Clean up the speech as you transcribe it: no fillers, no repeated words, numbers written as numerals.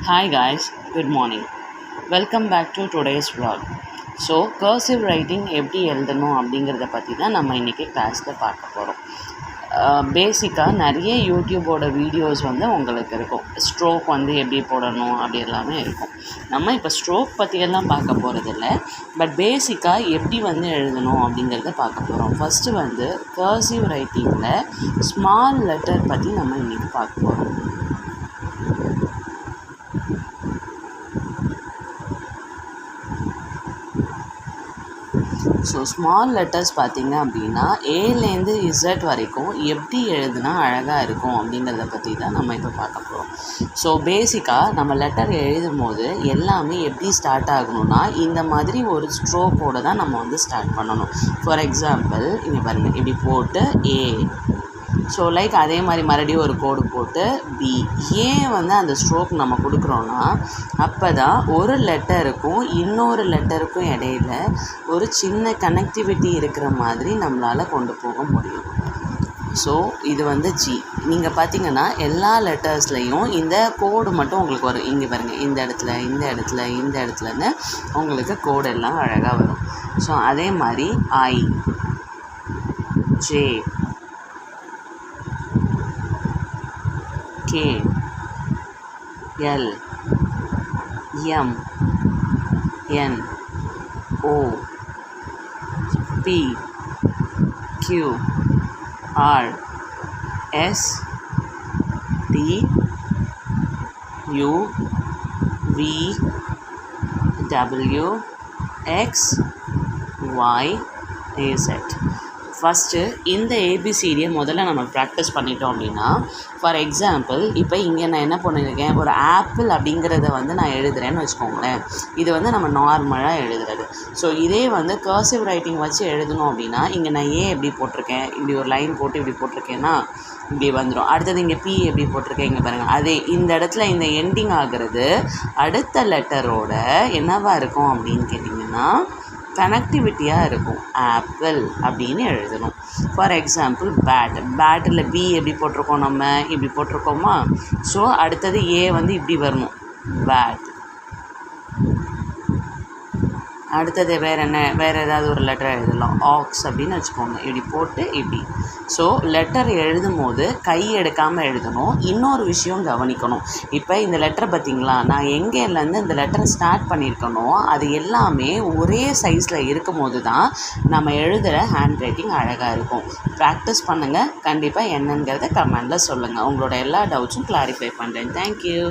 Hi guys, good morning. Welcome back to today's vlog. So cursive writing எப்படி எழுதணும் அப்படிங்கிறத பற்றி தான் நம்ம இன்றைக்கி கிளாஸில் பார்க்க போகிறோம். பேசிக்காக நிறைய யூடியூபோட வீடியோஸ் வந்து உங்களுக்கு இருக்கும். ஸ்ட்ரோக் வந்து எப்படி போடணும் அப்படி எல்லாமே இருக்கும். நம்ம இப்போ ஸ்ட்ரோக் பற்றியெல்லாம் பார்க்க போகிறதில்ல, பட் பேசிக்காக எப்படி வந்து எழுதணும் அப்படிங்கிறத பார்க்க போகிறோம். ஃபஸ்ட்டு வந்து கர்சிவ் ரைட்டிங்கில் ஸ்மால் லெட்டர் பற்றி நம்ம இன்றைக்கி பார்க்க போகிறோம். ஸோ ஸ்மால் லெட்டர்ஸ் பார்த்திங்க அப்படின்னா ஏலேருந்து இசட் வரைக்கும் எப்படி எழுதுனா அழகாக இருக்கும் அப்படிங்கிறத பற்றி தான் நம்ம இப்போ பார்க்க போகிறோம். ஸோ பேசிக்காக நம்ம லெட்டர் எழுதும் போது எல்லாமே எப்படி ஸ்டார்ட் ஆகணும்னா இந்த மாதிரி ஒரு ஸ்ட்ரோக்கோடு தான் நம்ம வந்து ஸ்டார்ட் பண்ணணும். ஃபார் எக்ஸாம்பிள் இங்கே பாருங்கள், இப்படி போட்டு ஏ, ஸோ லைக் அதே மாதிரி மறுபடியும் ஒரு கோடு போட்டு பி. ஏன் வந்து அந்த ஸ்ட்ரோக் நம்ம கொடுக்குறோன்னா அப்போ தான் ஒரு லெட்டருக்கும் இன்னொரு லெட்டருக்கும் இடையில ஒரு சின்ன கனெக்டிவிட்டி இருக்கிற மாதிரி நம்மளால் கொண்டு போக முடியும். ஸோ இது வந்து ஜி. நீங்கள் பார்த்தீங்கன்னா எல்லா லெட்டர்ஸ்லேயும் இந்த கோடு மட்டும் உங்களுக்கு வரும். இங்கே பாருங்கள், இந்த இடத்துல இந்த இடத்துல இந்த இடத்துலன்னு உங்களுக்கு கோடு எல்லாம் அழகாக வரும். ஸோ அதே மாதிரி ஐ, J, K, L, M, N, O, P, Q, R, S, T, U, V, W, X, Y, Z. First இந்த ஏபிசிடியை முதல்ல நம்ம ப்ராக்டிஸ் பண்ணிட்டோம் அப்படின்னா, ஃபார் எக்ஸாம்பிள் இப்போ இங்கே நான் என்ன பண்ணியிருக்கேன், ஒரு ஆப்பிள் அப்படிங்கிறத வந்து நான் எழுதுகிறேன்னு வச்சுக்கோங்களேன். இது வந்து நம்ம நார்மலாக எழுதுறது. ஸோ இதே வந்து கர்சிவ் ரைட்டிங் வச்சு எழுதணும் அப்படின்னா இங்கே நான் ஏ எப்படி போட்டிருக்கேன், இப்படி ஒரு லைன் போட்டு இப்படி போட்டிருக்கேன்னா இப்படி வந்துடும். அடுத்தது இங்கே பி எப்படி போட்டிருக்கேன், இங்கே பாருங்கள். அதே இந்த இடத்துல இந்த எண்டிங் ஆகிறது அடுத்த லெட்டரோட என்னவாக இருக்கும் அப்படின்னு கேட்டிங்கன்னா கனெக்டிவிட்டியாக இருக்கும். ஆப்பிள் அப்படின்னு எழுதணும். ஃபார் எக்ஸாம்பிள் பேட், பேட்டில் பி எப்படி போட்டிருக்கோம், நம்ம இப்படி போட்டிருக்கோமா. ஸோ அடுத்தது ஏ வந்து இப்படி வரணும், பேட். அடுத்தது வேறு என்ன, வேறு ஏதாவது ஒரு லெட்டர் எழுதலாம், ஆக்ஸ் அப்படின்னு வச்சுக்கோங்க. இப்படி போட்டு இப்படி. ஸோ லெட்டர் எழுதும் போது கை எடுக்காமல் எழுதணும். இன்னொரு விஷயம் கவனிக்கணும். இப்போ இந்த லெட்டர் பார்த்திங்களா, நான் எங்கேருந்து இந்த லெட்டரை ஸ்டார்ட் பண்ணியிருக்கணும் அது எல்லாமே ஒரே சைஸில் இருக்கும் போது தான் நம்ம எழுதுகிற ஹேண்ட் ரைட்டிங் அழகாக இருக்கும். ப்ராக்டிஸ் பண்ணுங்கள். கண்டிப்பாக என்னங்கிறத கமெண்டில் சொல்லுங்கள். உங்களோட எல்லா டவுட்ஸும் கிளாரிஃபை பண்ணுறேன். தேங்க்யூ.